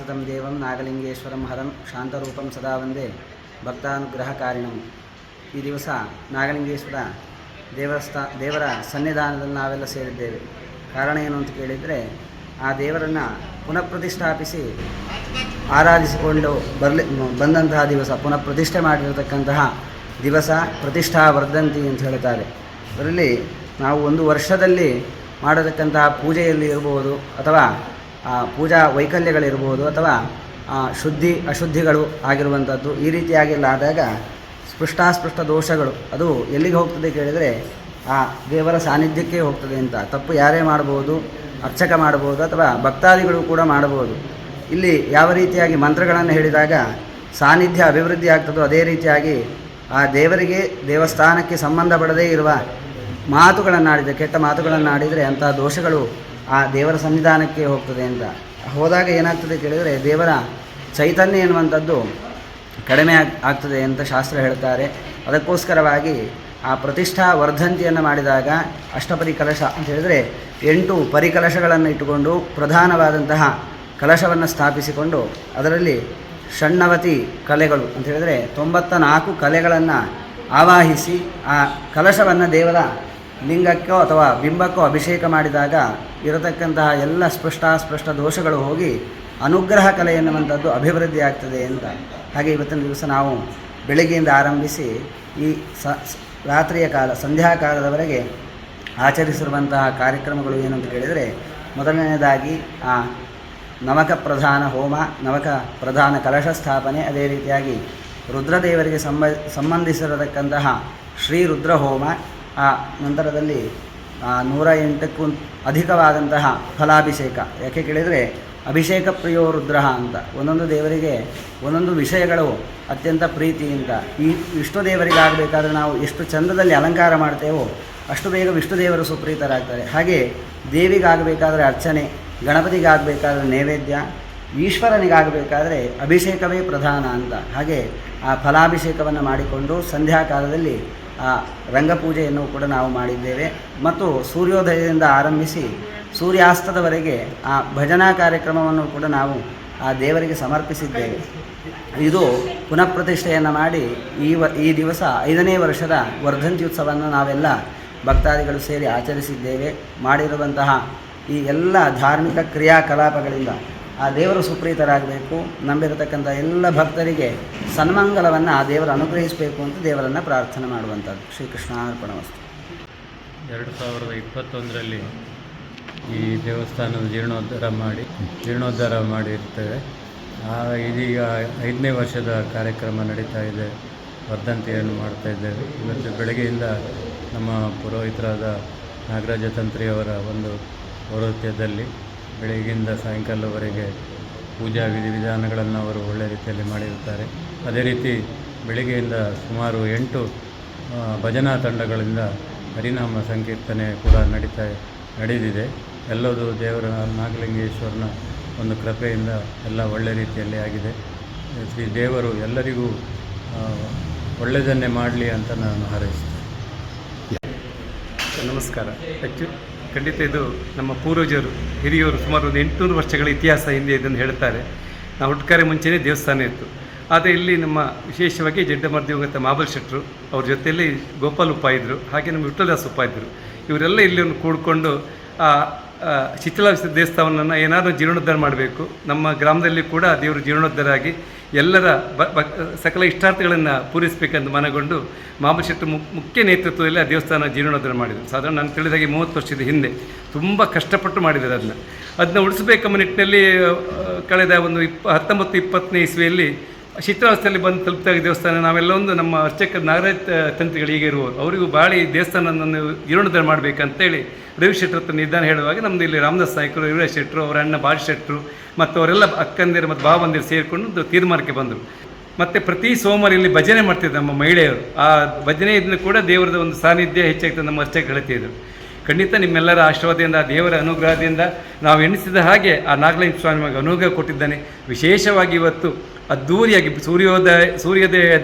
ಉಮಾಸುತಂ ದೇವಂ ನಾಗಲಿಂಗೇಶ್ವರಂ ಹರಂ ಶಾಂತರೂಪಂ ಸದಾ ವಂದೇ ಭಕ್ತಾನುಗ್ರಹಕಾರಿಣಂ. ಈ ದಿವಸ ನಾಗಲಿಂಗೇಶ್ವರ ದೇವರ ಸನ್ನಿಧಾನದಲ್ಲಿ ನಾವೆಲ್ಲ ಸೇರಿದ್ದೇವೆ. ಕಾರಣ ಏನು ಅಂತ ಕೇಳಿದರೆ, ಆ ದೇವರನ್ನು ಪುನಃ ಪ್ರತಿಷ್ಠಾಪಿಸಿ ಆರಾಧಿಸಿಕೊಂಡು ಬಂದಂತಹ ದಿವಸ, ಪುನಃ ಪ್ರತಿಷ್ಠೆ ಮಾಡಿರತಕ್ಕಂತಹ ದಿವಸ ಪ್ರತಿಷ್ಠಾ ವರ್ಧಂತಿ ಅಂತ ಹೇಳ್ತಾರೆ. ಅದರಲ್ಲಿ ನಾವು ಒಂದು ವರ್ಷದಲ್ಲಿ ಮಾಡತಕ್ಕಂತಹ ಪೂಜೆಯಲ್ಲಿ ಇರಬಹುದು, ಅಥವಾ ಪೂಜಾ ವೈಕಲ್ಯಗಳಿರ್ಬೋದು, ಅಥವಾ ಶುದ್ಧಿ ಅಶುದ್ಧಿಗಳು ಆಗಿರುವಂಥದ್ದು, ಈ ರೀತಿಯಾಗೆಲ್ಲ ಆದಾಗ ಸ್ಪೃಷ್ಟಾಸ್ಪೃಷ್ಟ ದೋಷಗಳು ಅದು ಎಲ್ಲಿಗೆ ಹೋಗ್ತದೆ ಕೇಳಿದರೆ ಆ ದೇವರ ಸಾನ್ನಿಧ್ಯಕ್ಕೆ ಹೋಗ್ತದೆ ಅಂತ. ತಪ್ಪು ಯಾರೇ ಮಾಡ್ಬೋದು, ಅರ್ಚಕ ಮಾಡ್ಬೋದು, ಅಥವಾ ಭಕ್ತಾದಿಗಳು ಕೂಡ ಮಾಡ್ಬೋದು. ಇಲ್ಲಿ ಯಾವ ರೀತಿಯಾಗಿ ಮಂತ್ರಗಳನ್ನು ಹೇಳಿದಾಗ ಸಾನ್ನಿಧ್ಯ ಅಭಿವೃದ್ಧಿ ಆಗ್ತದೋ, ಅದೇ ರೀತಿಯಾಗಿ ಆ ದೇವರಿಗೆ ದೇವಸ್ಥಾನಕ್ಕೆ ಸಂಬಂಧಪಡದೇ ಇರುವ ಮಾತುಗಳನ್ನಾಡಿದರೆ, ಕೆಟ್ಟ ಮಾತುಗಳನ್ನಾಡಿದರೆ ಅಂತಹ ದೋಷಗಳು ಆ ದೇವರ ಸನ್ನಿಧಾನಕ್ಕೆ ಹೋಗ್ತದೆ ಅಂತ. ಹೋದಾಗ ಏನಾಗ್ತದೆ ಕೇಳಿದರೆ ದೇವರ ಚೈತನ್ಯ ಎನ್ನುವಂಥದ್ದು ಕಡಿಮೆ ಆಗ್ತದೆ ಅಂತ ಶಾಸ್ತ್ರ ಹೇಳ್ತಾರೆ. ಅದಕ್ಕೋಸ್ಕರವಾಗಿ ಆ ಪ್ರತಿಷ್ಠಾ ವರ್ಧಂತಿಯನ್ನು ಮಾಡಿದಾಗ ಅಷ್ಟಪರಿ ಕಲಶ ಅಂತ ಹೇಳಿದರೆ 8 ಪರಿಕಲಶಗಳನ್ನು ಇಟ್ಟುಕೊಂಡು ಪ್ರಧಾನವಾದಂತಹ ಕಲಶವನ್ನು ಸ್ಥಾಪಿಸಿಕೊಂಡು ಅದರಲ್ಲಿ ಷಣ್ಣವತಿ ಕಲೆಗಳು ಅಂತ ಹೇಳಿದರೆ 94 ಕಲೆಗಳನ್ನು ಆವಾಹಿಸಿ ಆ ಕಲಶವನ್ನು ದೇವರ ಲಿಂಗಕ್ಕೋ ಅಥವಾ ಬಿಂಬಕ್ಕೋ ಅಭಿಷೇಕ ಮಾಡಿದಾಗ ಇರತಕ್ಕಂತಹ ಎಲ್ಲ ಸ್ಪೃಷ್ಟಾಸ್ಪೃಷ್ಟ ದೋಷಗಳು ಹೋಗಿ ಅನುಗ್ರಹ ಕಲೆ ಎನ್ನುವಂಥದ್ದು ಅಭಿವೃದ್ಧಿ ಆಗ್ತದೆ ಅಂತ. ಹಾಗೆ ಇವತ್ತಿನ ದಿವಸ ನಾವು ಬೆಳಗ್ಗೆಯಿಂದ ಆರಂಭಿಸಿ ಈ ರಾತ್ರಿಯ ಕಾಲ, ಸಂಧ್ಯಾಕಾಲದವರೆಗೆ ಆಚರಿಸಿರುವಂತಹ ಕಾರ್ಯಕ್ರಮಗಳು ಏನು ಅಂತ ಕೇಳಿದರೆ, ಮೊದಲನೇದಾಗಿ ಆ ನವಕ ಪ್ರಧಾನ ಹೋಮ, ನವಕ ಪ್ರಧಾನ ಕಲಶ ಸ್ಥಾಪನೆ, ಅದೇ ರೀತಿಯಾಗಿ ರುದ್ರದೇವರಿಗೆ ಸಂಬಂಧಿಸಿರತಕ್ಕಂತಹ ಶ್ರೀ ರುದ್ರ ಹೋಮ, ಆ ನಂತರದಲ್ಲಿ 108ಕ್ಕೂ ಅಧಿಕವಾದಂತಹ ಫಲಾಭಿಷೇಕ. ಯಾಕೆ ಕೇಳಿದರೆ ಅಭಿಷೇಕ ಪ್ರಿಯೋ ರುದ್ರ ಅಂತ. ಒಂದೊಂದು ದೇವರಿಗೆ ಒಂದೊಂದು ವಿಷಯಗಳು ಅತ್ಯಂತ ಪ್ರೀತಿಯಿಂದ. ಈ ವಿಷ್ಣು ದೇವರಿಗಾಗಬೇಕಾದ್ರೆ ನಾವು ಎಷ್ಟು ಚಂದದಲ್ಲಿ ಅಲಂಕಾರ ಮಾಡ್ತೇವೋ ಅಷ್ಟು ಬೇಗ ವಿಷ್ಣು ದೇವರು ಸುಪ್ರೀತರಾಗ್ತಾರೆ. ಹಾಗೆ ದೇವಿಗಾಗಬೇಕಾದ್ರೆ ಅರ್ಚನೆ, ಗಣಪತಿಗಾಗಬೇಕಾದ್ರೆ ನೈವೇದ್ಯ, ಈಶ್ವರನಿಗಾಗಬೇಕಾದ್ರೆ ಅಭಿಷೇಕವೇ ಪ್ರಧಾನ ಅಂತ. ಹಾಗೆ ಆ ಫಲಾಭಿಷೇಕವನ್ನು ಮಾಡಿಕೊಂಡು ಸಂಧ್ಯಾಕಾಲದಲ್ಲಿ ಆ ರಂಗಪೂಜೆಯನ್ನು ಕೂಡ ನಾವು ಮಾಡಿದ್ದೇವೆ. ಮತ್ತು ಸೂರ್ಯೋದಯದಿಂದ ಆರಂಭಿಸಿ ಸೂರ್ಯಾಸ್ತದವರೆಗೆ ಆ ಭಜನಾ ಕಾರ್ಯಕ್ರಮವನ್ನು ಕೂಡ ನಾವು ಆ ದೇವರಿಗೆ ಸಮರ್ಪಿಸಿದ್ದೇವೆ. ಇದು ಪುನಃ ಪ್ರತಿಷ್ಠೆಯನ್ನು ಮಾಡಿ ಈ ದಿವಸ 5ನೇ ವರ್ಷದ ವರ್ಧಂತಿ ಉತ್ಸವವನ್ನು ನಾವೆಲ್ಲ ಭಕ್ತಾದಿಗಳು ಸೇರಿ ಆಚರಿಸಿದ್ದೇವೆ. ಮಾಡಿರುವಂತಹ ಈ ಎಲ್ಲ ಧಾರ್ಮಿಕ ಕ್ರಿಯಾಕಲಾಪಗಳಿಂದ ಆ ದೇವರು ಸುಪ್ರೀತರಾಗಬೇಕು, ನಂಬಿರತಕ್ಕಂಥ ಎಲ್ಲ ಭಕ್ತರಿಗೆ ಸನ್ಮಂಗಲವನ್ನು ಆ ದೇವರು ಅನುಗ್ರಹಿಸಬೇಕು ಅಂತ ದೇವರನ್ನು ಪ್ರಾರ್ಥನೆ ಮಾಡುವಂಥದ್ದು. ಶ್ರೀಕೃಷ್ಣಾರ್ಪಣಮಸ್ತು. 2021ರಲ್ಲಿ ಈ ದೇವಸ್ಥಾನದ ಜೀರ್ಣೋದ್ಧಾರ ಮಾಡಿರ್ತೇವೆ. ಇದೀಗ 5ನೇ ವರ್ಷದ ಕಾರ್ಯಕ್ರಮ ನಡೀತಾ ಇದೆ. ವರ್ಧಂತಿಯನ್ನು ಮಾಡ್ತಾಯಿದ್ದೇವೆ. ಇವತ್ತು ಬೆಳಗ್ಗೆಯಿಂದ ನಮ್ಮ ಪುರೋಹಿತರಾದ ನಾಗರಾಜ ತಂತ್ರಿಯವರ ಒಂದು ಪೌರೋಹಿತ್ಯದಲ್ಲಿ ಬೆಳಗ್ಗೆಯಿಂದ ಸಾಯಂಕಾಲವರೆಗೆ ಪೂಜಾ ವಿಧಿವಿಧಾನಗಳನ್ನು ಅವರು ಒಳ್ಳೆಯ ರೀತಿಯಲ್ಲಿ ಮಾಡಿರುತ್ತಾರೆ. ಅದೇ ರೀತಿ ಬೆಳಗ್ಗೆಯಿಂದ ಸುಮಾರು 8 ಭಜನಾ ತಂಡಗಳಿಂದ ಹರಿನಾಮ ಸಂಕೀರ್ತನೆ ಕೂಡ ನಡೆದಿದೆ. ಎಲ್ಲದೂ ದೇವರ ನಾಗಲಿಂಗೇಶ್ವರನ ಒಂದು ಕೃಪೆಯಿಂದ ಎಲ್ಲ ಒಳ್ಳೆಯ ರೀತಿಯಲ್ಲಿ ಆಗಿದೆ. ಶ್ರೀ ದೇವರು ಎಲ್ಲರಿಗೂ ಒಳ್ಳೆಯದನ್ನೇ ಮಾಡಲಿ ಅಂತ ನಾನು ಹಾರೈಸ್ತೇನೆ. ನಮಸ್ಕಾರ. ಖಂಡಿತ ಇದು ನಮ್ಮ ಪೂರ್ವಜರು, ಹಿರಿಯರು ಸುಮಾರು ಒಂದು 800 ವರ್ಷಗಳ ಇತಿಹಾಸ ಹಿಂದೆ ಇದನ್ನು ಹೇಳ್ತಾರೆ. ನಾವು ಹುಟ್ಟುಕಾರೆ ಮುಂಚೆನೇ ದೇವಸ್ಥಾನ ಇತ್ತು. ಆದರೆ ಇಲ್ಲಿ ನಮ್ಮ ವಿಶೇಷವಾಗಿ ಜಡ್ಡಮರ್ದಿವಂತ ಮಾಬಲ್ ಶೆಟ್ಟರು, ಅವ್ರ ಜೊತೆಯಲ್ಲಿ ಗೋಪಾಲ್ ಉಪ್ಪ ಇದ್ದರು, ಹಾಗೆ ನಮ್ಮ ವಿಠ್ಠಲದಾಸ್ ಉಪ್ಪ ಇದ್ದರು. ಇವರೆಲ್ಲ ಇಲ್ಲಿ ಒಂದು ಕೂಡಿಕೊಂಡು ಶಿಥಿಲ ದೇವಸ್ಥಾನವನ್ನು ಏನಾದರೂ ಜೀರ್ಣೋದ್ಧಾರ ಮಾಡಬೇಕು. ನಮ್ಮ ಗ್ರಾಮದಲ್ಲಿ ಕೂಡ ದೇವರು ಜೀರ್ಣೋದ್ಧಾರ ಆಗಿ ಎಲ್ಲರ ಸಕಲ ಇಷ್ಟಾರ್ಥಗಳನ್ನು ಪೂರೈಸಬೇಕೆಂದು ಮನಗೊಂಡು ಮಾಬಲ್ ಶೆಟ್ಟರು ಮುಖ್ಯ ನೇತೃತ್ವದಲ್ಲಿ ಆ ದೇವಸ್ಥಾನ ಜೀರ್ಣೋದ್ಧಾರ ಮಾಡಿದರು. ಸಾಧಾರಣ ನಾನು ತಿಳಿದಾಗೆ 30 ವರ್ಷದ ಹಿಂದೆ ತುಂಬ ಕಷ್ಟಪಟ್ಟು ಮಾಡಿದ್ದಾರೆ. ಅದನ್ನ ಉಳಿಸಬೇಕೆಂಬ ನಿಟ್ಟಿನಲ್ಲಿ ಕಳೆದ ಒಂದು 19-20ನೇ ಇಸ್ವಿಯಲ್ಲಿ ಶಿಥಿಲಾವಸ್ಥೆಯಲ್ಲಿ ಬಂದು ತಲುಪಿದಾಗ ದೇವಸ್ಥಾನ ನಾವೆಲ್ಲ ಒಂದು ನಮ್ಮ ಅರ್ಚಕ ನಾಗರಾಜ ತಂತ್ರಿಗಳು ಈಗ ಇರುವವರು ಅವರಿಗೂ ಭಾಳ ಈ ದೇವಸ್ಥಾನವನ್ನು ಜೀರ್ಣೋದ್ಧಾರ ಮಾಡಬೇಕಂತೇಳಿ ರವಿ ಶೆಟ್ಟರ್ ಹತ್ರ ನಿರ್ಧಾರ ಹೇಳುವಾಗ ನಮ್ಮದು ಇಲ್ಲಿ ರಾಮದಾಸ್ ನಾಯ್ಕರು, ಯುವರಾಜ್ ಶೆಟ್ಟರು, ಅವರ ಅಣ್ಣ ಬಾಲ್ ಶೆಟ್ಟರು ಮತ್ತು ಅವರೆಲ್ಲ ಅಕ್ಕಂದಿರು ಮತ್ತು ಭಾವಂದಿರು ಸೇರಿಕೊಂಡು ತೀರ್ಮಾನಕ್ಕೆ ಬಂದರು. ಮತ್ತು ಪ್ರತಿ ಸೋಮವಾರ ಇಲ್ಲಿ ಭಜನೆ ಮಾಡ್ತಿದ್ದರು ನಮ್ಮ ಮಹಿಳೆಯರು. ಆ ಭಜನೆಯಿಂದ ಕೂಡ ದೇವರದ ಒಂದು ಸಾನ್ನಿಧ್ಯ ಹೆಚ್ಚಾಗ್ತದೆ ನಮ್ಮ ಅರ್ಚಕ ಗೆಳತಿಯರು. ಖಂಡಿತ ನಿಮ್ಮೆಲ್ಲರ ಆಶೀರ್ವಾದದಿಂದ, ದೇವರ ಅನುಗ್ರಹದಿಂದ ನಾವು ಎಣಿಸಿದ ಹಾಗೆ ಆ ನಾಗಲಿಂಗ ಸ್ವಾಮಿ ಅನುಗ್ರಹ ಕೊಟ್ಟಿದ್ದಾನೆ. ವಿಶೇಷವಾಗಿ ಇವತ್ತು ಅದ್ದೂರಿಯಾಗಿ ಸೂರ್ಯೋದಯ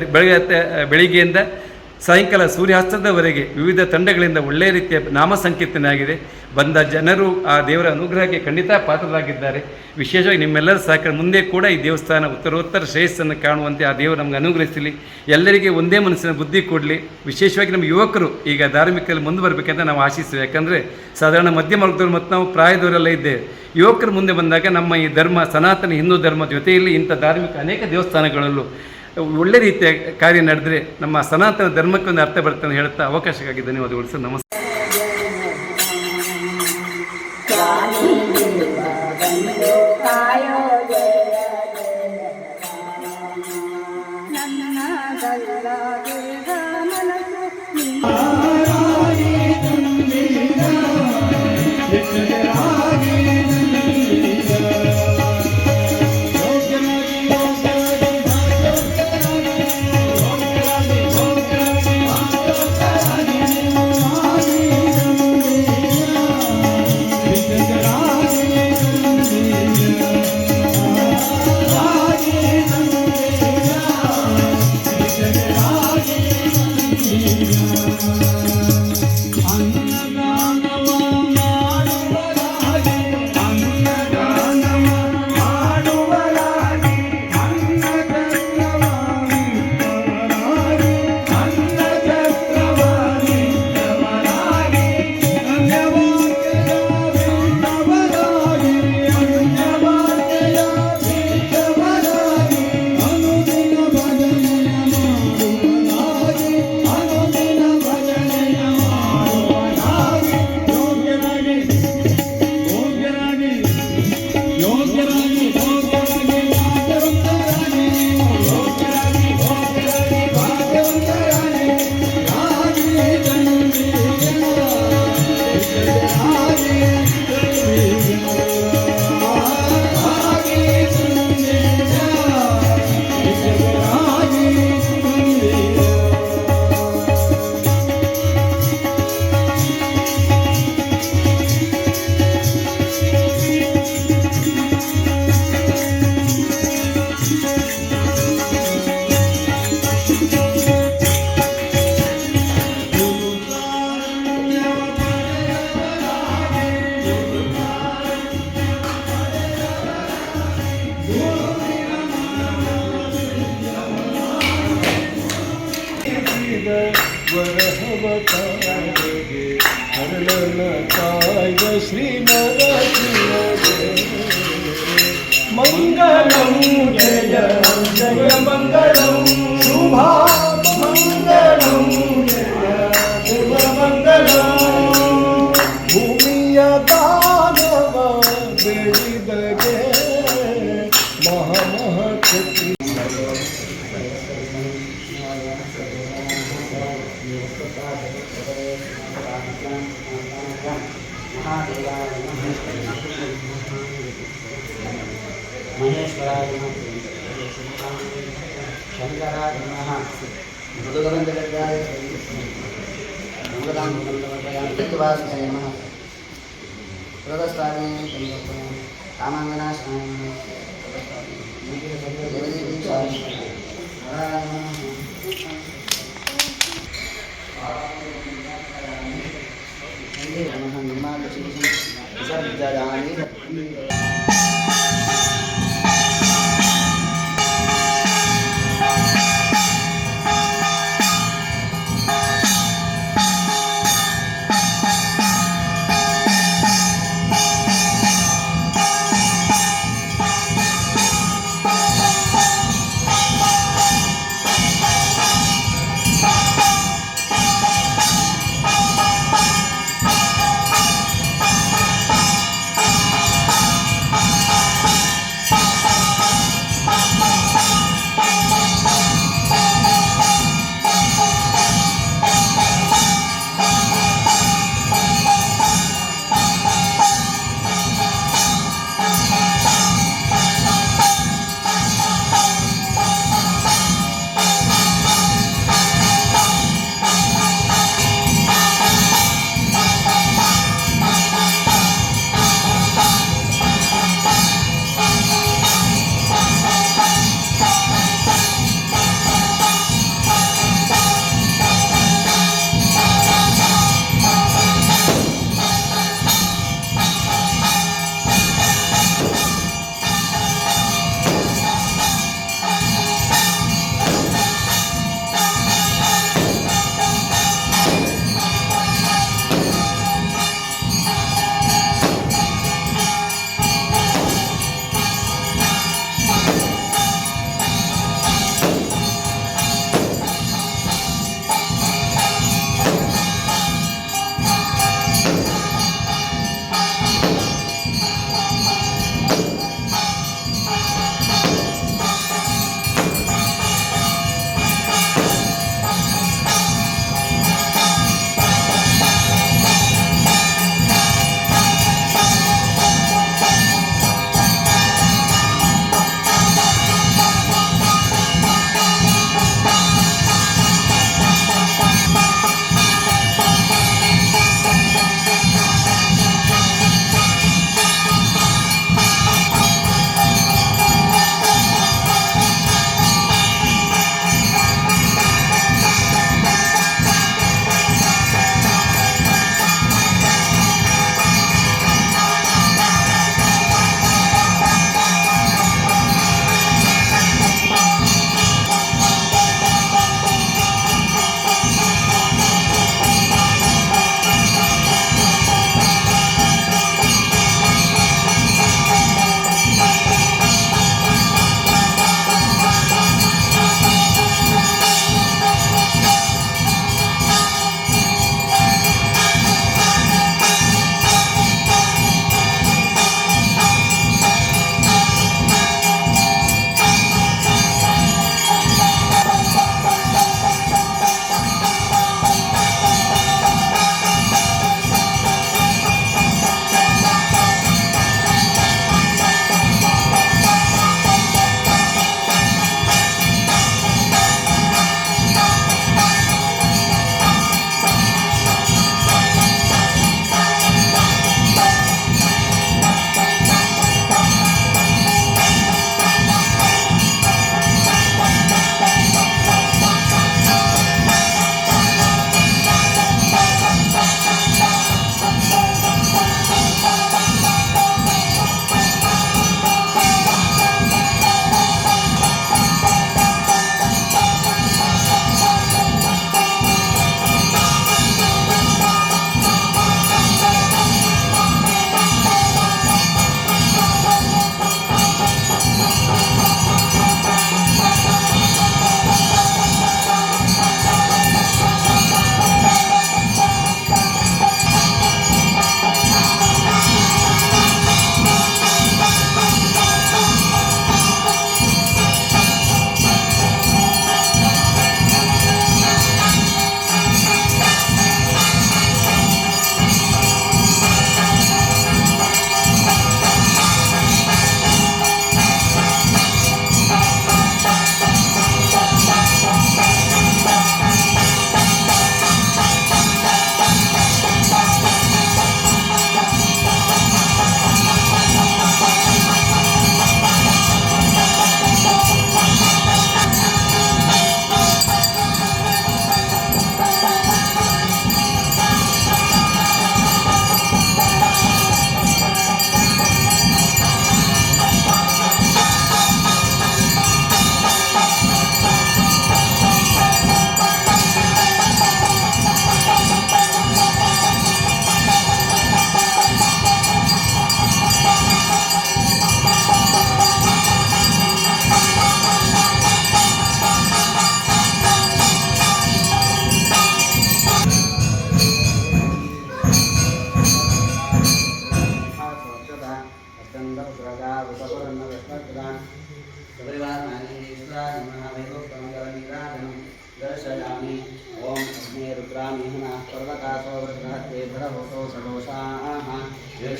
ಬೆಳಗ್ಗೆಯಿಂದ ಸಾಯಂಕಾಲ ಸೂರ್ಯಾಸ್ತದವರೆಗೆ ವಿವಿಧ ತಂಡಗಳಿಂದ ಒಳ್ಳೆಯ ರೀತಿಯ ನಾಮ ಸಂಕೀರ್ತನೆ ಆಗಿದೆ. ಬಂದ ಜನರು ಆ ದೇವರ ಅನುಗ್ರಹಕ್ಕೆ ಖಂಡಿತ ಪಾತ್ರರಾಗಿದ್ದಾರೆ. ವಿಶೇಷವಾಗಿ ನಿಮ್ಮೆಲ್ಲರ ಸಹಕಾರ ಮುಂದೆ ಕೂಡ ಈ ದೇವಸ್ಥಾನ ಉತ್ತರೋತ್ತರ ಶ್ರೇಯಸ್ಸನ್ನು ಕಾಣುವಂತೆ ಆ ದೇವರು ನಮಗೆ ಅನುಗ್ರಹಿಸಲಿ. ಎಲ್ಲರಿಗೆ ಒಂದೇ ಮನಸ್ಸಿನ ಬುದ್ಧಿ ಕೊಡಲಿ. ವಿಶೇಷವಾಗಿ ನಮ್ಮ ಯುವಕರು ಈಗ ಧಾರ್ಮಿಕದಲ್ಲಿ ಮುಂದೆ ಬರಬೇಕಂತ ನಾವು ಆಶಿಸ್ತೇವೆ. ಯಾಕಂದರೆ ಸಾಧಾರಣ ಮಧ್ಯಮ ವರ್ಗದವರು ಮತ್ತು ನಾವು ಪ್ರಾಯದವರೆಲ್ಲ ಇದ್ದೇವೆ. ಯುವಕರು ಮುಂದೆ ಬಂದಾಗ ನಮ್ಮ ಈ ಧರ್ಮ, ಸನಾತನ ಹಿಂದೂ ಧರ್ಮ ಜೊತೆಯಲ್ಲಿ ಇಂಥ ಧಾರ್ಮಿಕ ಅನೇಕ ದೇವಸ್ಥಾನಗಳಲ್ಲೂ ಒಳ್ಳೆ ರೀತಿಯ ಕಾರ್ಯ ನಡೆದರೆ ನಮ್ಮ ಸನಾತನ ಧರ್ಮಕ್ಕೊಂದು ಅರ್ಥ ಬರ್ತದೆ ಹೇಳ್ತಾ ಅವಕಾಶಕ್ಕಾಗಿ ಧನ್ಯವಾದಗಳು ಸರ್. ನಮಸ್ಕಾರ. ಮಂಗಳಂ ಜಯ ಜಯ ಮಂಗಳಂ ಶುಭಾ ಮಂಗಳಂ ಜಯ ಶುಭ ಮಂಗಳಂ ಭೂಮಿಯ ದಾನವ ಬೆಳಿದಗೆ ಮಹಾಮಹಕೃತಿ ಮಹೇಶ್ವರಾಯ ನಮಃ, ಶಂಕರಾಯ ನಮಃ, ಮೃದುಗಂಧಗಡ್ಡಾಯ ಮಂಗಲಾಂಬುವಾಸಾಯ ನಮಃ, ಪ್ರದಸ್ಥಾನೇ ಕಾಮಾಂಗನಾಶಾಯ ನಮಃ, ಜಗದೀಶಾಯ ನಮಃ, ನಿರ್ಮಾಣ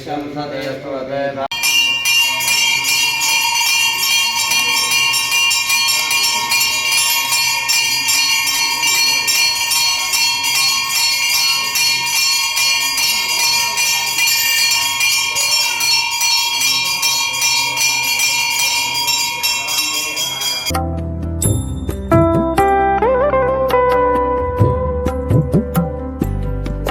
विश्वं सदेस्तु